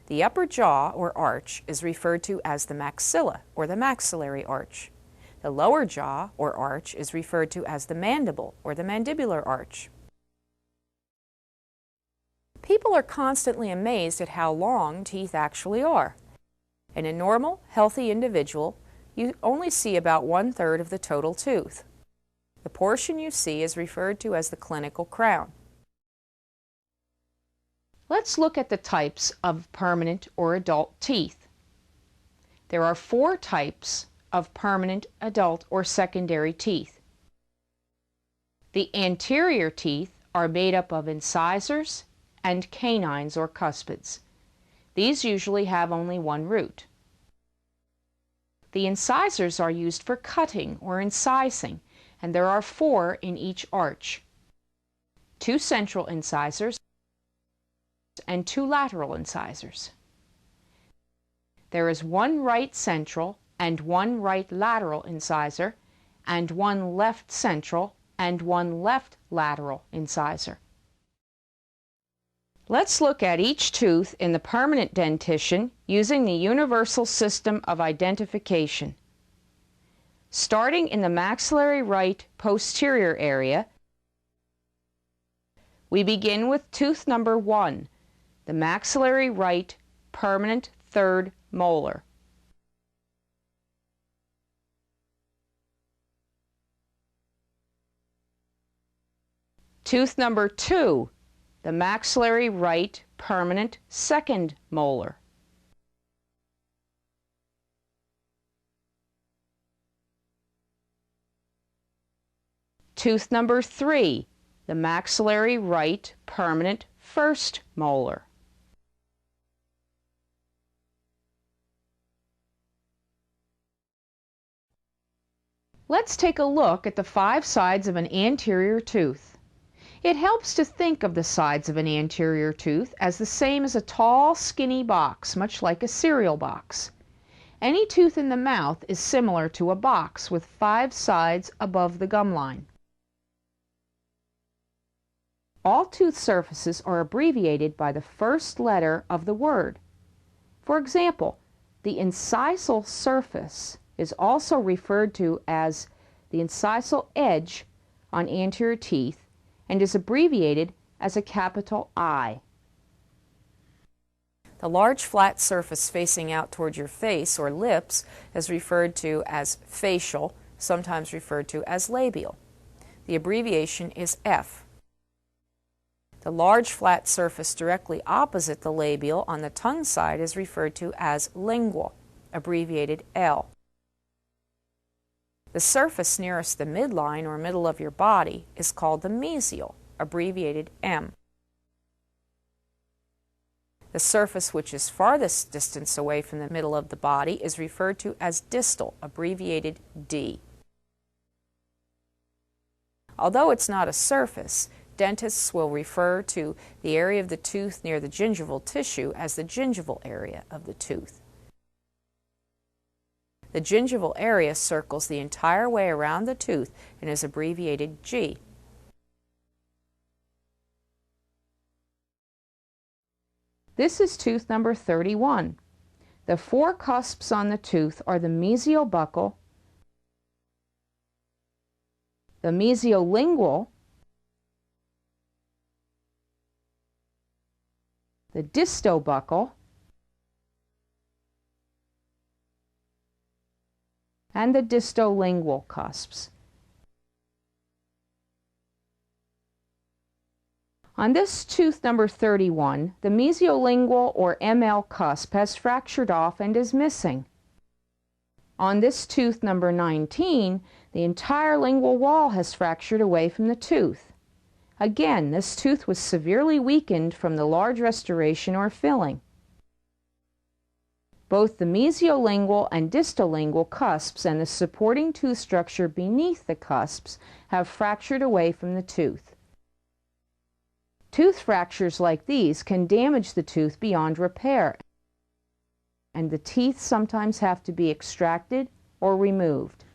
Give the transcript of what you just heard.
The upper jaw, or arch, is referred to as the maxilla, or the maxillary arch. The lower jaw, or arch, is referred to as the mandible, or the mandibular arch. People are constantly amazed at how long teeth actually are. In a normal, healthy individual, you only see about 1/3 of the total tooth. The portion you see is referred to as the clinical crown. Let's look at the types of permanent or adult teeth. There are 4 types of permanent, adult, or secondary teeth. The anterior teeth are made up of incisors and canines or cuspids. These usually have only one root. The incisors are used for cutting or incising, and there are 4 in each arch. 2 central incisors and 2 lateral incisors. There is 1 right central and 1 right lateral incisor, and 1 left central and 1 left lateral incisor. Let's look at each tooth in the permanent dentition using the universal system of identification. Starting in the maxillary right posterior area, we begin with tooth number 1, the maxillary right permanent 3rd molar. Tooth number 2, the maxillary right permanent 2nd molar. Tooth number 3, the maxillary right permanent 1st molar. Let's take a look at the 5 sides of an anterior tooth. It helps to think of the sides of an anterior tooth as the same as a tall, skinny box, much like a cereal box. Any tooth in the mouth is similar to a box with 5 sides above the gum line. All tooth surfaces are abbreviated by the first letter of the word. For example, the incisal surface is also referred to as the incisal edge on anterior teeth and is abbreviated as a capital I. The large flat surface facing out toward your face or lips is referred to as facial, sometimes referred to as labial. The abbreviation is F. The large flat surface directly opposite the labial on the tongue side is referred to as lingual, abbreviated L. The surface nearest the midline or middle of your body is called the mesial, abbreviated M. The surface which is farthest distance away from the middle of the body is referred to as distal, abbreviated D. Although it's not a surface, dentists will refer to the area of the tooth near the gingival tissue as the gingival area of the tooth. The gingival area circles the entire way around the tooth and is abbreviated G. This is tooth number 31. The 4 cusps on the tooth are the mesial buccal, the mesiolingual, the distobuccal, and the distolingual cusps. On this tooth number 31, the mesiolingual or ML cusp has fractured off and is missing. On this tooth number 19, the entire lingual wall has fractured away from the tooth. Again, this tooth was severely weakened from the large restoration or filling. Both the mesiolingual and distolingual cusps and the supporting tooth structure beneath the cusps have fractured away from the tooth. Tooth fractures like these can damage the tooth beyond repair, and the teeth sometimes have to be extracted or removed.